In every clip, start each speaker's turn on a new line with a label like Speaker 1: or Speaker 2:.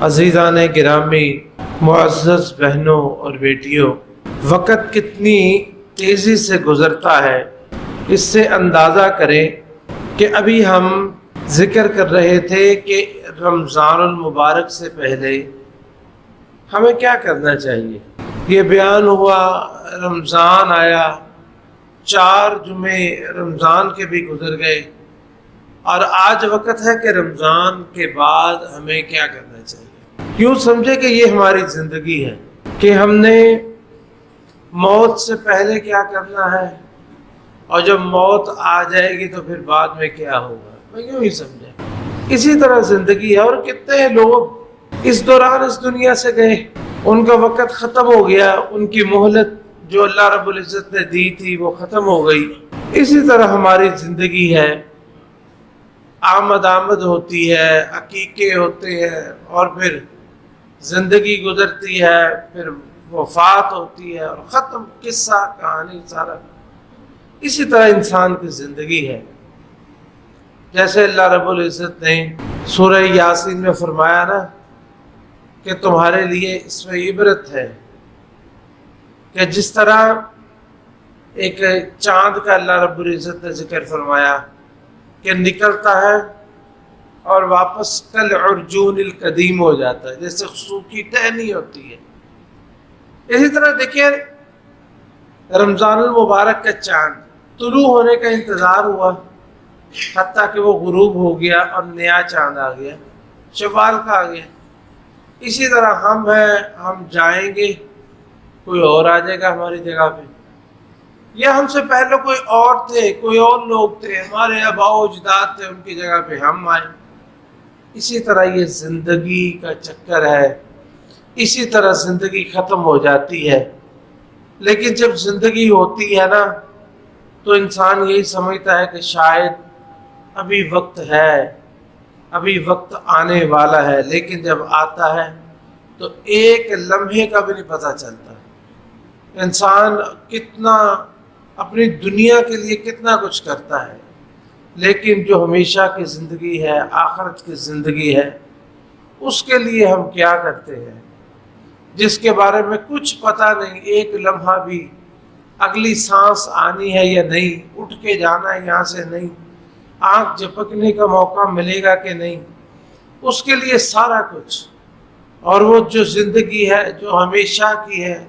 Speaker 1: عزیزان گرامی، معزز بہنوں اور بیٹیوں، وقت کتنی تیزی سے گزرتا ہے اس سے اندازہ کریں کہ ابھی ہم ذکر کر رہے تھے کہ رمضان المبارک سے پہلے ہمیں کیا کرنا چاہیے۔ یہ بیان ہوا، رمضان آیا، 4 جمعے رمضان کے بھی گزر گئے، اور آج وقت ہے کہ رمضان کے بعد ہمیں کیا کرنا چاہیے۔ یوں سمجھے کہ یہ ہماری زندگی ہے کہ ہم نے موت سے پہلے کیا کرنا ہے، اور جب موت آ جائے گی تو پھر بعد میں کیا ہوگا۔ میں یوں ہی سمجھے اسی طرح زندگی ہے، اور کتنے لوگ اس دوران اس دنیا سے گئے، ان کا وقت ختم ہو گیا، ان کی مہلت جو اللہ رب العزت نے دی تھی وہ ختم ہو گئی۔ اسی طرح ہماری زندگی ہے، آمد ہوتی ہے، عقیقے ہوتے ہیں، اور پھر زندگی گزرتی ہے، پھر وفات ہوتی ہے، اور ختم، قصہ کہانی سارا۔ اسی طرح انسان کی زندگی ہے۔ جیسے اللہ رب العزت نے سورہ یاسین میں فرمایا نا کہ تمہارے لیے اس میں عبرت ہے، کہ جس طرح ایک چاند کا اللہ رب العزت نے ذکر فرمایا کہ نکلتا ہے اور واپس کل عرجون القدیم ہو جاتا ہے، جیسے سوکھی ٹہنی ہوتی ہے۔ اسی طرح دیکھیے رمضان المبارک کا چاند طلوع ہونے کا انتظار ہوا حتیٰ کہ وہ غروب ہو گیا اور نیا چاند آ گیا، شوال کا آ گیا۔ اسی طرح ہم ہیں، ہم جائیں گے، کوئی اور آ جائے گا ہماری جگہ پہ، یا ہم سے پہلے کوئی اور تھے، کوئی اور لوگ تھے، ہمارے آباء و اجداد تھے، ان کی جگہ پہ ہم آئے۔ اسی طرح یہ زندگی کا چکر ہے، اسی طرح زندگی ختم ہو جاتی ہے۔ لیکن جب زندگی ہوتی ہے نا تو انسان یہی سمجھتا ہے کہ شاید ابھی وقت ہے، ابھی وقت آنے والا ہے، لیکن جب آتا ہے تو ایک لمحے کا بھی نہیں پتہ چلتا۔ انسان کتنا اپنی دنیا کے لیے کتنا کچھ کرتا ہے، لیکن جو ہمیشہ کی زندگی ہے، آخرت کی زندگی ہے، اس کے لیے ہم کیا کرتے ہیں، جس کے بارے میں کچھ پتہ نہیں، ایک لمحہ بھی، اگلی سانس آنی ہے یا نہیں، اٹھ کے جانا ہے یہاں سے نہیں، آنکھ جھپکنے کا موقع ملے گا کہ نہیں، اس کے لیے سارا کچھ۔ اور وہ جو زندگی ہے جو ہمیشہ کی ہے،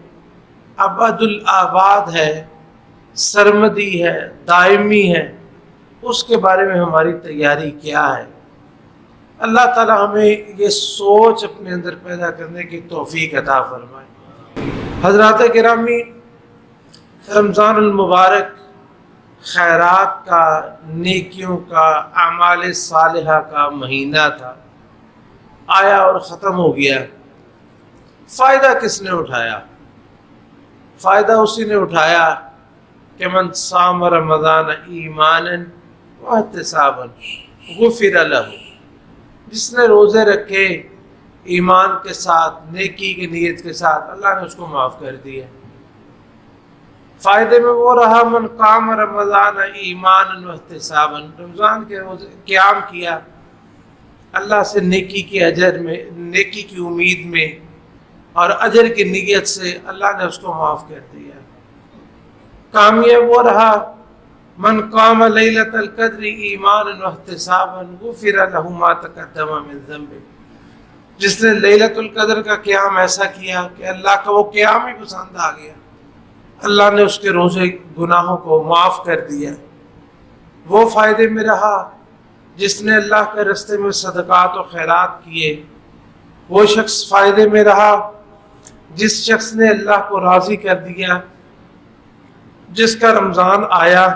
Speaker 1: ابد الآباد ہے، سرمدی ہے، دائمی ہے، اس کے بارے میں ہماری تیاری کیا ہے۔ اللہ تعالی ہمیں یہ سوچ اپنے اندر پیدا کرنے کی توفیق عطا فرمائے۔ حضرات گرامی، رمضان المبارک خیرات کا، نیکیوں کا، اعمال صالحہ کا مہینہ تھا، آیا اور ختم ہو گیا۔ فائدہ کس نے اٹھایا؟ فائدہ اسی نے اٹھایا کہ من صام رمضان ایمانا واحتسابا غفر لہ، جس نے روزے رکھے ایمان کے ساتھ، نیکی کی نیت کے ساتھ، اللہ نے اس کو معاف کر دیا۔ فائدے میں وہ رہا من قام رمضان ایمانا واحتسابا، رمضان کے روزے قیام کیا اللہ سے نیکی کے اجر میں، نیکی کی امید میں اور اجر کی نیت سے، اللہ نے اس کو معاف کر دیا۔ کامیاب وہ رہا من قام لیلۃ القدر ایمانا واحتسابا غفر لہ ما تقدم من ذنبہ، جس نے لیلۃ القدر کا قیام ایسا کیا کہ اللہ کا وہ قیام ہی پسند آ گیا، اللہ نے اس کے روزے گناہوں کو معاف کر دیا۔ وہ فائدے میں رہا جس نے اللہ کے راستے میں صدقات و خیرات کیے، وہ شخص فائدے میں رہا جس شخص نے اللہ کو راضی کر دیا، جس کا رمضان آیا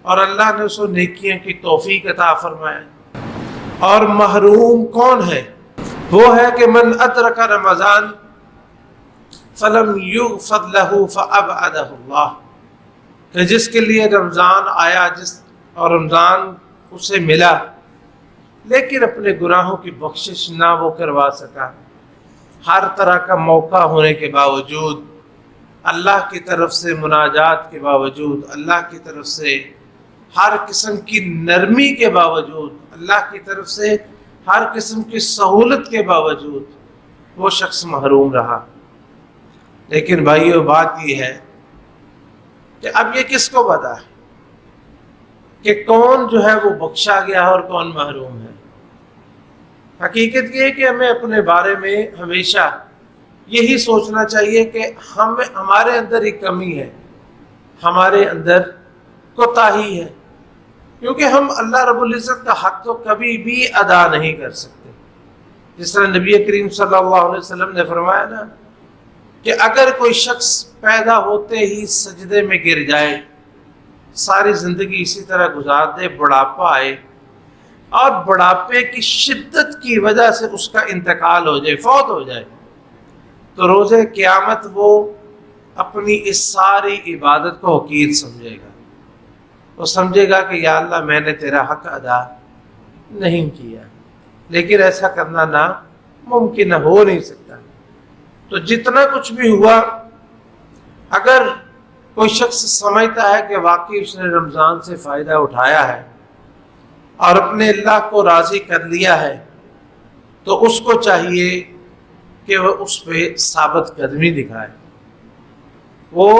Speaker 1: اور اللہ نے اس کو نیکیوں کی توفیق عطا فرمایا۔ اور محروم کون ہے؟ وہ ہے کہ من ادرک رمضان فلم یغفر لہ فابعدہ اللہ، کہ جس کے لیے رمضان آیا، اور رمضان اسے ملا، لیکن اپنے گناہوں کی بخشش نہ وہ کروا سکا۔ ہر طرح کا موقع ہونے کے باوجود، اللہ کی طرف سے مناجات کے باوجود، اللہ کی طرف سے ہر قسم کی نرمی کے باوجود، اللہ کی طرف سے ہر قسم کی سہولت کے باوجود وہ شخص محروم رہا۔ لیکن بھائیو بات یہ ہے کہ اب یہ کس کو پتا ہے کہ کون جو ہے وہ بخشا گیا اور کون محروم ہے؟ حقیقت یہ ہے کہ ہمیں اپنے بارے میں ہمیشہ یہی سوچنا چاہیے کہ ہمارے اندر ایک کمی ہے، ہمارے اندر کوتاہی ہے، کیونکہ ہم اللہ رب العزت کا حق تو کبھی بھی ادا نہیں کر سکتے۔ جس طرح نبی کریم صلی اللہ علیہ وسلم نے فرمایا نا کہ اگر کوئی شخص پیدا ہوتے ہی سجدے میں گر جائے، ساری زندگی اسی طرح گزار دے، بڑھاپا آئے اور بڑھاپے کی شدت کی وجہ سے اس کا انتقال ہو جائے، فوت ہو جائے، تو روز قیامت وہ اپنی اس ساری عبادت کو حقیر سمجھے گا۔ وہ سمجھے گا کہ یا اللہ میں نے تیرا حق ادا نہیں کیا، لیکن ایسا کرنا ناممکن ہو نہیں سکتا۔ تو جتنا کچھ بھی ہوا، اگر کوئی شخص سمجھتا ہے کہ واقعی اس نے رمضان سے فائدہ اٹھایا ہے اور اپنے اللہ کو راضی کر لیا ہے، تو اس کو چاہیے کہ وہ اس پہ ثابت قدمی دکھائے۔ وہ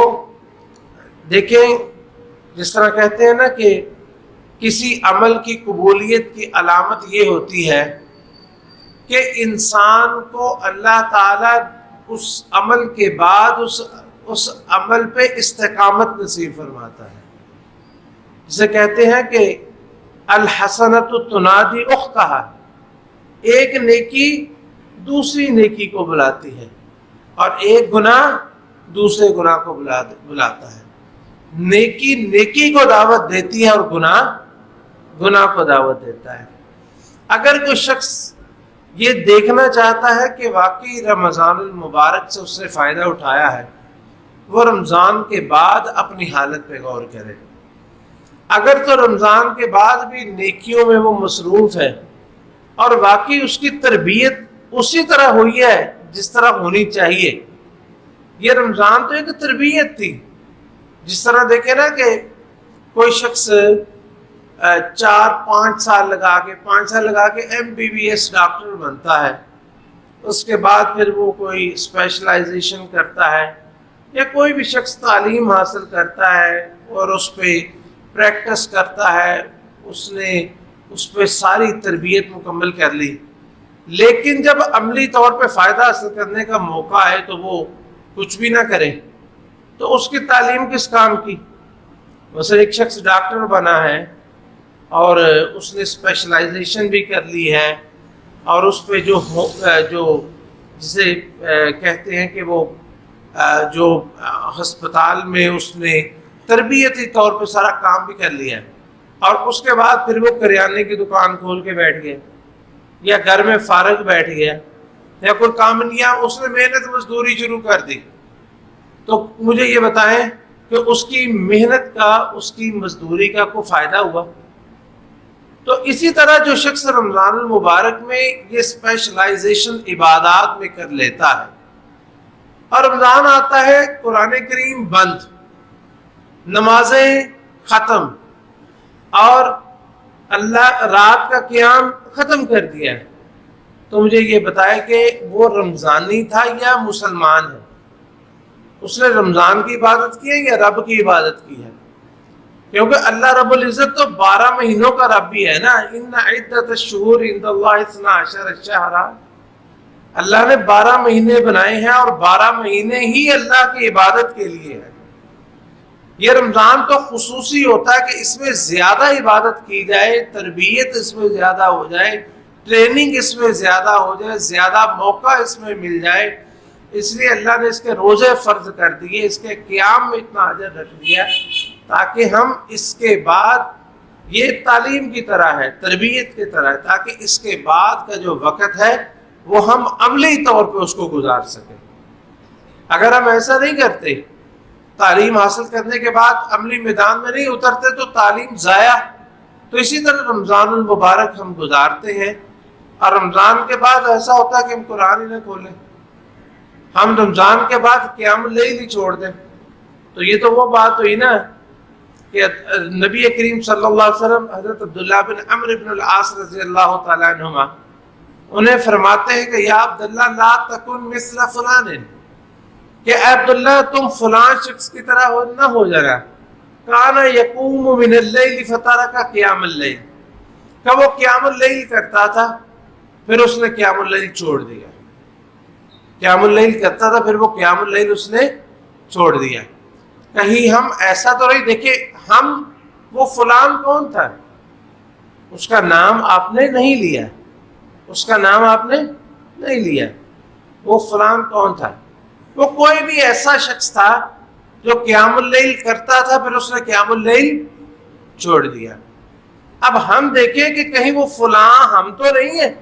Speaker 1: دیکھیں، جس طرح کہتے ہیں نا کہ کسی عمل کی قبولیت کی علامت یہ ہوتی ہے کہ انسان کو اللہ تعالیٰ اس عمل کے بعد اس عمل پہ استقامت نصیب فرماتا ہے۔ جسے کہتے ہیں کہ الحسنۃ تنادی اختہا، ایک نیکی دوسری نیکی کو بلاتی ہے اور ایک گناہ دوسرے گناہ کو بلاتا ہے۔ نیکی نیکی کو دعوت دیتی ہے اور گناہ گناہ کو دعوت دیتا ہے۔ اگر کوئی شخص یہ دیکھنا چاہتا ہے کہ واقعی رمضان المبارک سے اس نے فائدہ اٹھایا ہے، وہ رمضان کے بعد اپنی حالت پہ غور کرے۔ اگر تو رمضان کے بعد بھی نیکیوں میں وہ مصروف ہے اور واقعی اس کی تربیت اسی طرح ہوئی ہے جس طرح ہونی چاہیے، یہ رمضان تو ایک تربیت تھی۔ جس طرح دیکھیں نا کہ کوئی شخص 4-5 سال لگا کے MBBS ڈاکٹر بنتا ہے، اس کے بعد پھر وہ کوئی اسپیشلائزیشن کرتا ہے، یا کوئی بھی شخص تعلیم حاصل کرتا ہے اور اس پہ پریکٹس کرتا ہے، اس نے اس پہ ساری تربیت مکمل کر لی، لیکن جب عملی طور پہ فائدہ حاصل کرنے کا موقع ہے تو وہ کچھ بھی نہ کرے، تو اس کی تعلیم کس کام کی؟ مثلا ایک شخص ڈاکٹر بنا ہے اور اس نے اسپیشلائزیشن بھی کر لی ہے، اور اس پہ جو جسے کہتے ہیں کہ وہ جو ہسپتال میں اس نے تربیتی طور پہ سارا کام بھی کر لیا ہے، اور اس کے بعد پھر وہ کریانے کی دکان کھول کے بیٹھ گیا، یا گھر میں فارغ بیٹھ گیا، یا کوئی کام نہیں، اس نے محنت مزدوری شروع کر دی، تو مجھے یہ بتائیں کہ اس کی محنت کا، اس کی مزدوری کا کوئی فائدہ ہوا؟ تو اسی طرح جو شخص رمضان المبارک میں یہ اسپیشلائزیشن عبادات میں کر لیتا ہے، اور رمضان آتا ہے، قرآن کریم بند، نمازیں ختم، اور اللہ رات کا قیام ختم کر دیا ہے، تو مجھے یہ بتائے کہ وہ رمضانی تھا یا مسلمان ہے؟ اس نے رمضان کی عبادت کی ہے یا رب کی عبادت کی ہے؟ کیونکہ اللہ رب العزت تو 12 مہینوں کا رب بھی ہے نا۔ ان عدت الشہور عند اللہ 12 شہرا، اللہ نے 12 مہینے بنائے ہیں اور 12 مہینے ہی اللہ کی عبادت کے لیے ہے۔ یہ رمضان تو خصوصی ہوتا ہے کہ اس میں زیادہ عبادت کی جائے، تربیت اس میں زیادہ ہو جائے، ٹریننگ اس میں زیادہ ہو جائے، زیادہ موقع اس میں مل جائے، اس لیے اللہ نے اس کے روزے فرض کر دیے، اس کے قیام میں اتنا اجر رکھ دیا، تاکہ ہم اس کے بعد، یہ تعلیم کی طرح ہے، تربیت کی طرح ہے، تاکہ اس کے بعد کا جو وقت ہے وہ ہم عملی طور پہ اس کو گزار سکیں۔ اگر ہم ایسا نہیں کرتے، تعلیم حاصل کرنے کے بعد عملی میدان میں نہیں اترتے، تو تعلیم ضائع۔ تو اسی طرح رمضان المبارک ہم گزارتے ہیں، اور رمضان کے بعد ایسا ہوتا ہے کہ ہم قرآن ہی نہ کھولیں، ہم رمضان کے بعد قیام اللیل ہی چھوڑ دیں۔ تو یہ تو وہ بات ہوئی نا کہ نبی کریم صلی اللہ علیہ وسلم حضرت عبداللہ بن عمرو بن العاص رضی اللہ تعالیٰ عنہما انہیں فرماتے ہیں کہ یا عبداللہ لا تکن مثل فلان، کہ اے عبداللہ تم فلاں شخص کی طرح نہ ہو جانا، کان یقوم من اللیل فترک قیام اللیل، کہ وہ قیام اللیل کرتا تھا پھر اس نے قیام اللیل چھوڑ دیا، قیام اللیل کرتا تھا پھر وہ قیام اللیل اس نے چھوڑ دیا۔ کہیں ہم ایسا تو نہیں دیکھیں، ہم وہ فلان کون تھا، اس کا نام آپ نے نہیں لیا، اس کا نام آپ نے نہیں لیا، وہ فلان کون تھا، وہ کوئی بھی ایسا شخص تھا جو قیام اللیل کرتا تھا پھر اس نے قیام اللیل چھوڑ دیا۔ اب ہم دیکھیں کہ کہیں وہ فلاں ہم تو نہیں ہے،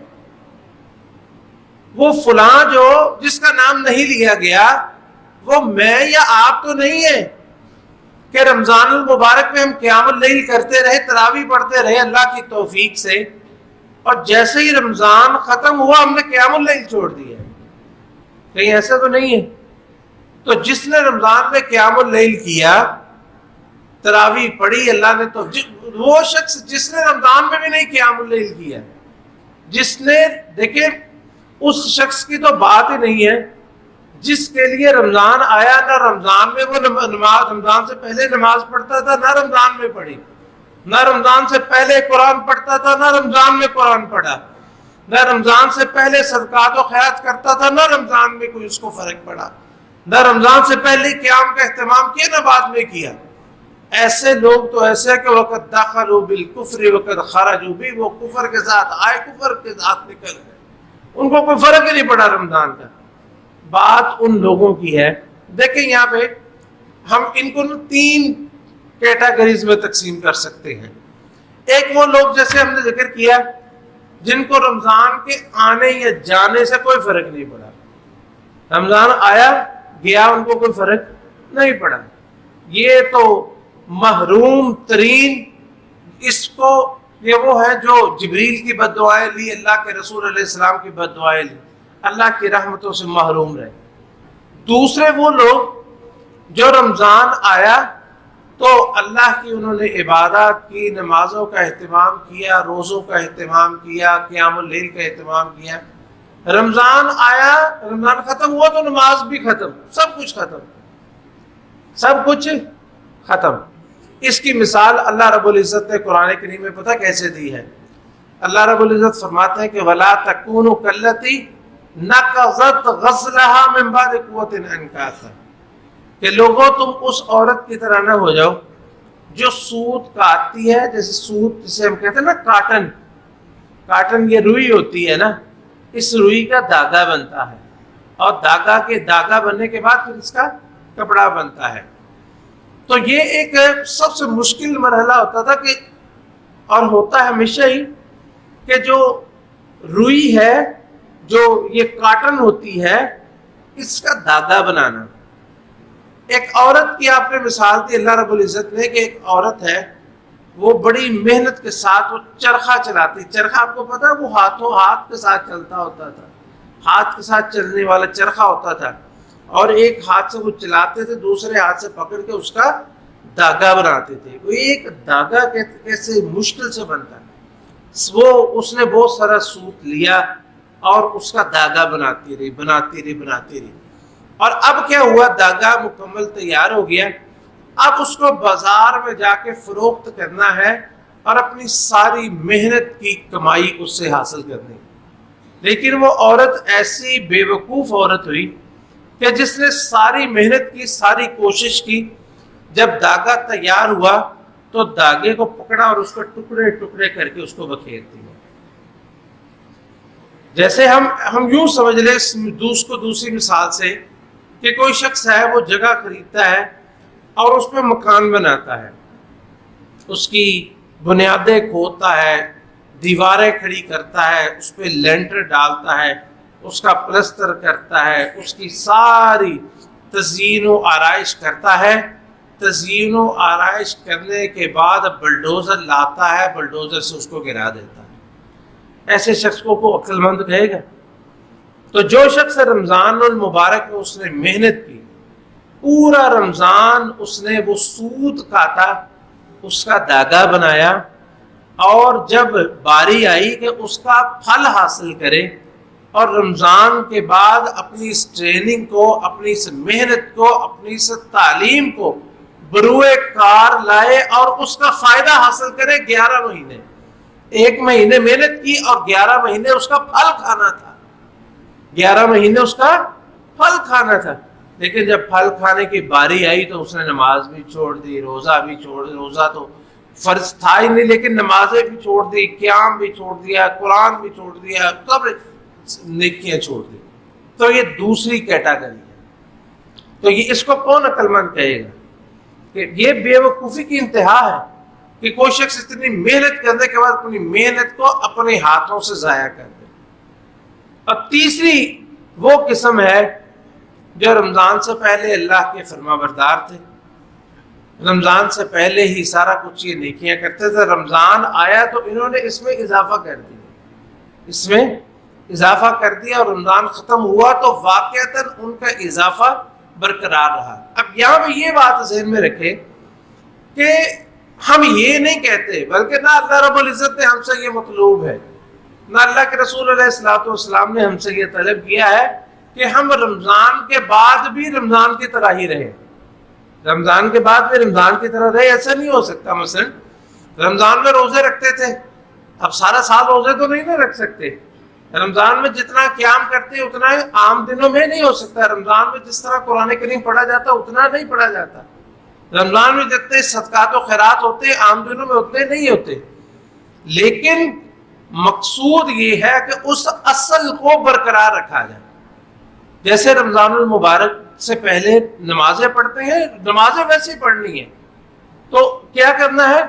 Speaker 1: وہ فلاں جو جس کا نام نہیں لیا گیا وہ میں یا آپ تو نہیں ہے کہ رمضان المبارک میں ہم قیام اللیل کرتے رہے، تراویح پڑھتے رہے اللہ کی توفیق سے، اور جیسے ہی رمضان ختم ہوا ہم نے قیام اللیل چھوڑ دیا، کہیں ایسا تو نہیں ہے۔ تو جس نے رمضان میں قیام اللیل کیا، تراویح پڑھی اللہ نے، تو وہ شخص جس نے رمضان میں بھی نہیں قیام اللیل کیا، جس نے، دیکھیں اس شخص کی تو بات ہی نہیں ہے جس کے لیے رمضان آیا، نہ رمضان میں وہ نماز، رمضان سے پہلے نماز پڑھتا تھا نہ رمضان میں پڑھی، نہ رمضان سے پہلے قرآن پڑھتا تھا نہ رمضان میں قرآن پڑھا، نہ رمضان سے پہلے صدقات و خیرات کرتا تھا نہ رمضان میں کوئی اس کو فرق پڑا، نہ رمضان سے پہلے قیام کا اہتمام کیا نہ بعد میں کیا۔ ایسے لوگ تو ایسے کہ وقت دخلوا بالکفر وقت خرجوا بھی، وہ کفر کے ساتھ آئے کفر کے ساتھ نکل گئے، ان کو کوئی فرق ہی نہیں پڑا رمضان کا۔ بات ان لوگوں کی ہے، دیکھیں یہاں پہ ہم ان کو 3 کیٹیگریز میں تقسیم کر سکتے ہیں۔ ایک وہ لوگ جیسے ہم نے ذکر کیا جن کو رمضان کے آنے یا جانے سے کوئی فرق نہیں پڑا، رمضان آیا گیا ان کو کوئی فرق نہیں پڑا، یہ تو محروم ترین، اس کو یہ وہ ہے جو جبریل کی بد دعائیں لی، اللہ کے رسول علیہ السلام کی بد دعائیں لی، اللہ کی رحمتوں سے محروم رہے۔ دوسرے وہ لوگ جو رمضان آیا تو اللہ کی انہوں نے عبادات کی، نمازوں کا اہتمام کیا، روزوں کا اہتمام کیا، قیام اللیل کا اہتمام کیا، رمضان آیا، رمضان ختم ہوا تو نماز بھی ختم، سب کچھ ختم، سب کچھ ختم۔ اس کی مثال اللہ رب العزت نے قرآن کریم میں پتہ کیسے دی ہے؟ اللہ رب العزت فرماتے ہیں کہ وَلَا تَكُونُوا كَالَّتِي نَقَضَتْ غَزْلَهَا مِن بَعْدِ قُوَّةٍ أَنْكَاثًا، کہ لوگوں تم اس عورت کی طرح نہ ہو جاؤ جو سوت کاٹتی ہے، جیسے سوت جسے ہم کہتے ہیں نا کاٹن، کاٹن یہ روئی ہوتی ہے نا، اس روئی کا دھاگا بنتا ہے، اور دھاگا بننے کے بعد پھر اس کا کپڑا بنتا ہے۔ تو یہ ایک سب سے مشکل مرحلہ ہوتا تھا کہ، اور ہوتا ہے ہمیشہ ہی، کہ جو روئی ہے، جو یہ کاٹن ہوتی ہے، اس کا دھاگا بنانا۔ ایک عورت کی آپ نے مثال دی اللہ رب العزت نے کہ ایک عورت ہے، وہ بڑی محنت کے ساتھ وہ چرخہ چلاتی، چرخہ آپ کو پتا ہے وہ ہاتھ کے ساتھ چلتا ہوتا تھا، ہاتھ کے ساتھ چلنے والا چرخہ ہوتا تھا، اور ایک ہاتھ سے وہ چلاتے تھے، دوسرے ہاتھ سے پکڑ کے اس کا دھاگا بناتے تھے۔ وہ ایک دھاگا کیسے مشکل سے بنتا ہے، وہ اس نے بہت سارا سوت لیا اور اس کا دھاگا بناتی رہی، اور اب کیا ہوا، دھاگا مکمل تیار ہو گیا، اب اس کو بازار میں جا کے فروخت کرنا ہے اور اپنی ساری محنت کی کمائی اس سے حاصل کرنی۔ لیکن وہ عورت ایسی بے وقوف عورت ہوئی کہ جس نے ساری محنت کی، ساری کوشش کی، جب دھاگا تیار ہوا تو دھاگے کو پکڑا اور اس کو ٹکڑے ٹکڑے کر کے اس کو بکھیر دیا۔ جیسے ہم یوں سمجھ لیں دوسری مثال سے کہ کوئی شخص ہے، وہ جگہ خریدتا ہے اور اس پہ مکان بناتا ہے، اس کی بنیادیں کھودتا ہے، دیواریں کھڑی کرتا ہے، اس پہ لینٹر ڈالتا ہے، اس کا پلستر کرتا ہے، اس کی ساری تزئین و آرائش کرتا ہے۔ تزئین و آرائش کرنے کے بعد بلڈوزر لاتا ہے، بلڈوزر سے اس کو گرا دیتا ہے۔ ایسے شخص کو کوئی عقل مند کہے گا؟ تو جو شخص رمضان المبارک میں اس نے محنت کی، پورا رمضان اس نے وہ سوت کاٹا، اس کا دھاگا بنایا، اور جب باری آئی کہ اس کا پھل حاصل کرے اور رمضان کے بعد اپنی اس ٹریننگ کو، اپنی اس محنت کو، اپنی اس تعلیم کو بروئے کار لائے اور اس کا فائدہ حاصل کرے 11 مہینے، 1 مہینے محنت کی اور 11 مہینے اس کا پھل کھانا تھا، 11 مہینے اس کا پھل کھانا تھا۔ لیکن جب پھل کھانے کی باری آئی تو اس نے نماز بھی چھوڑ دی، روزہ بھی چھوڑ دی، روزہ تو فرض تھا ہی نہیں لیکن نمازیں بھی چھوڑ دی، قیام بھی چھوڑ دیا، قرآن بھی چھوڑ دیا، سب نیکیاں چھوڑ دی۔ تو یہ دوسری کیٹاگری ہے۔ تو یہ اس کو کون عقل مند کہے گا کہ یہ بے وقوفی کی انتہا ہے کہ کوئی شخص اتنی محنت کرنے کے بعد اپنی محنت کو اپنے ہاتھوں سے ضائع کر دے۔ اور تیسری وہ قسم ہے جو رمضان سے پہلے اللہ کے فرما بردار تھے، رمضان سے پہلے ہی سارا کچھ یہ نیکیاں کرتے تھے، رمضان آیا تو انہوں نے اس میں اضافہ کر دیا، اس میں اضافہ کر دیا، اور رمضان ختم ہوا تو واقعتاً ان کا اضافہ برقرار رہا۔ اب یہاں پہ یہ بات ذہن میں رکھے کہ ہم یہ نہیں کہتے، بلکہ نہ اللہ رب العزت نے ہم سے یہ مطلوب ہے، نہ اللہ کے رسول علیہ الصلوۃ والسلام نے ہم سے یہ طلب کیا ہے کہ ہم رمضان کے بعد بھی رمضان کی طرح ہی رہیں، رمضان کے بعد بھی رمضان کی طرح رہے۔ ایسا نہیں ہو سکتا۔ مثلا رمضان میں روزے رکھتے تھے، اب سارا سال روزے تو نہیں رکھ سکتے، رمضان میں جتنا قیام کرتے ہیں اتنا عام دنوں میں نہیں ہو سکتا، رمضان میں جس طرح قرآن کریم پڑھا جاتا اتنا نہیں پڑھا جاتا، رمضان میں جتنے صدقات و خیرات ہوتے ہیں عام دنوں میں اتنے نہیں ہوتے۔ لیکن مقصود یہ ہے کہ اس اصل کو برقرار رکھا جائے۔ جیسے رمضان المبارک سے پہلے نمازیں پڑھتے ہیں، نمازیں ویسے پڑھنی ہے، تو کیا کرنا ہے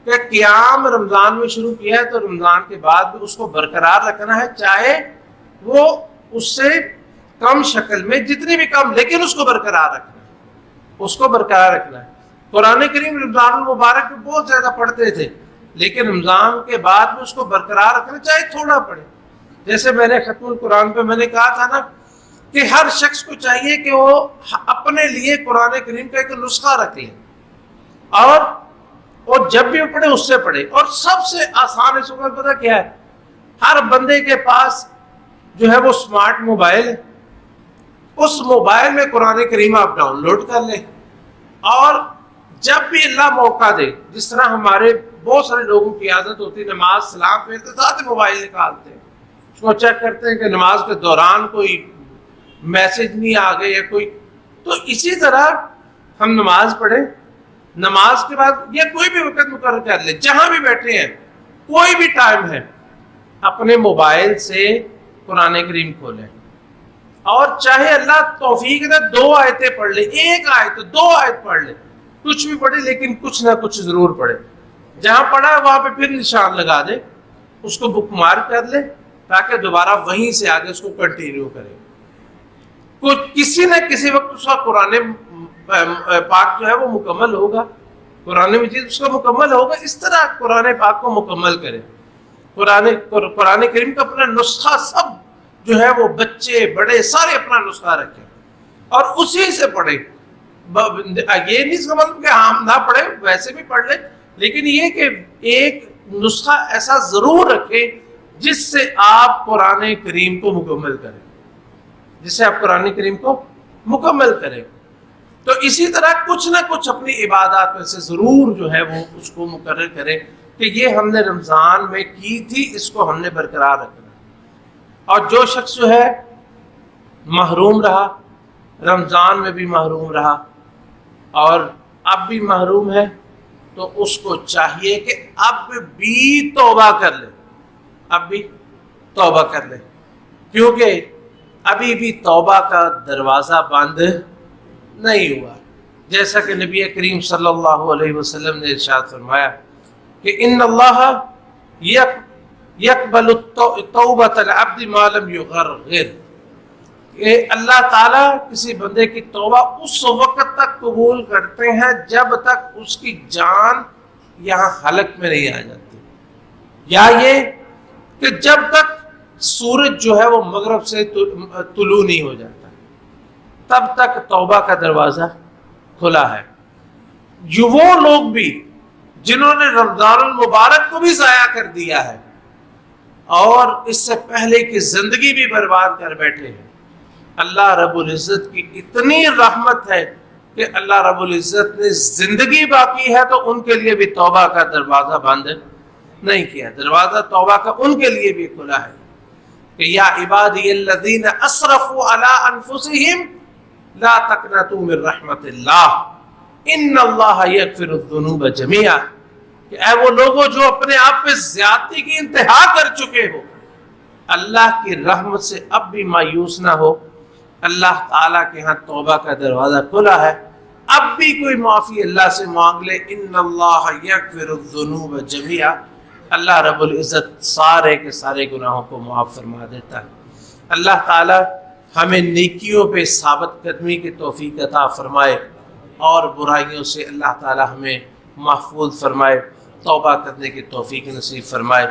Speaker 1: کہ قیام رمضان میں شروع کیا ہے تو رمضان کے بعد بھی اس کو برقرار رکھنا ہے، چاہے وہ اس سے کم شکل میں، جتنی بھی کم، لیکن اس کو برقرار رکھنا ہے، اس کو برقرار رکھنا ہے۔ قرآن کریم رمضان المبارک میں بہت زیادہ پڑھتے تھے، لیکن رمضان کے بعد بھی اس کو برقرار رکھنا، چاہے تھوڑا پڑھے۔ جیسے میں نے ختم القرآن پہ میں نے کہا تھا نا کہ ہر شخص کو چاہیے کہ وہ اپنے لیے قرآن کریم کا ایک نسخہ رکھ لے، اور جب بھی پڑھے اس سے پڑھے۔ اور سب سے آسان اس وقت پتہ کیا ہے؟ ہر بندے کے پاس جو ہے وہ سمارٹ موبائل ہے، اس موبائل میں قرآن کریم آپ ڈاؤن لوڈ کر لیں، اور جب بھی اللہ موقع دے، جس طرح ہمارے بہت سارے لوگوں کی عادت ہوتی ہے نماز سلام پھیرتے ساتھ موبائل نکالتے ہیں، اس کو چیک کرتے ہیں کہ نماز کے دوران کوئی میسج نہیں آ گئے یا کوئی، تو اسی طرح ہم نماز پڑھیں، نماز کے بعد یا کوئی بھی وقت مقرر کر لیں، جہاں بھی بیٹھے ہیں، کوئی بھی ٹائم ہے، اپنے موبائل سے قرآن کریم کھولیں، اور چاہے اللہ توفیق دے 2 آیتیں پڑھ لیں، 1 آیت 2 آیت پڑھ لیں، کچھ بھی پڑھے لیکن کچھ نہ کچھ ضرور پڑھے، جہاں پڑھا ہے وہاں پہ پھر نشان لگا دے، اس کو بک مارک کر لے تاکہ دوبارہ وہیں سے آگے اس کو کنٹینیو کرے۔ کسی نہ کسی وقت اس کا قرآن پاک جو ہے وہ مکمل ہوگا، قرآن مجید اس کا مکمل ہوگا۔ اس طرح قرآن پاک کو مکمل کرے، قرآن کریم کا اپنا نسخہ، سب جو ہے وہ بچے بڑے سارے اپنا نسخہ رکھیں اور اسی سے پڑھیں۔ یہ نہیں اس کا مطلب کہ ہم نہ پڑھیں، ویسے بھی پڑھ لیں، لیکن یہ کہ ایک نسخہ ایسا ضرور رکھیں جس سے آپ قرآن کریم کو مکمل کریں، جس سے آپ قرآن کریم کو مکمل کریں۔ تو اسی طرح کچھ نہ کچھ اپنی عبادات میں سے ضرور جو ہے وہ اس کو مقرر کریں کہ یہ ہم نے رمضان میں کی تھی، اس کو ہم نے برقرار رکھنا۔ اور جو شخص جو ہے محروم رہا، رمضان میں بھی محروم رہا اور اب بھی محروم ہے، تو اس کو چاہیے کہ اب بھی توبہ کر لے، اب بھی توبہ کر لے، کیونکہ ابھی بھی توبہ کا دروازہ بند نہیں ہوا۔ جیسا کہ نبی کریم صلی اللہ علیہ وسلم نے ارشاد فرمایا کہ ان اللہ یقبل توبۃ العبد ما لم یغرغر، کہ اللہ تعالیٰ کسی بندے کی توبہ اس وقت تک قبول کرتے ہیں جب تک اس کی جان یہاں حلق میں نہیں آ جاتی، یا یہ کہ جب تک سورج جو ہے وہ مغرب سے طلوع نہیں ہو جاتا، تب تک توبہ کا دروازہ کھلا ہے۔ وہ لوگ بھی جنہوں نے رمضان المبارک کو بھی ضائع کر دیا ہے اور اس سے پہلے کی زندگی بھی برباد کر بیٹھے ہیں. اللہ رب العزت کی اتنی رحمت ہے کہ اللہ رب العزت نے زندگی باقی ہے تو ان کے لیے بھی توبہ کا دروازہ بند نہیں کیا. دروازہ توبہ کا ان کے لیے بھی کھلا ہے کہ یا عبادی الذین اسرفوا علی انفسہم لا تقنطوا من رحمت اللہ ان اللہ یغفر الذنوب جمیعا. کہ اے وہ لوگوں جو اپنے آپ پہ زیادتی کی انتہا کر چکے ہو، اللہ کی رحمت سے اب بھی مایوس نہ ہو. اللہ تعالیٰ کے ہاں توبہ کا دروازہ کھلا ہے، اب بھی کوئی معافی اللہ سے مانگ لے. ان اللہ یغفر الذنوب جمیعا. اللہ رب العزت سارے کے سارے گناہوں کو معاف فرما دیتا ہے. اللہ تعالیٰ ہمیں نیکیوں پہ ثابت قدمی کی توفیق عطا فرمائے اور برائیوں سے اللہ تعالیٰ ہمیں محفوظ فرمائے، توبہ کرنے کی توفیق نصیب فرمائے.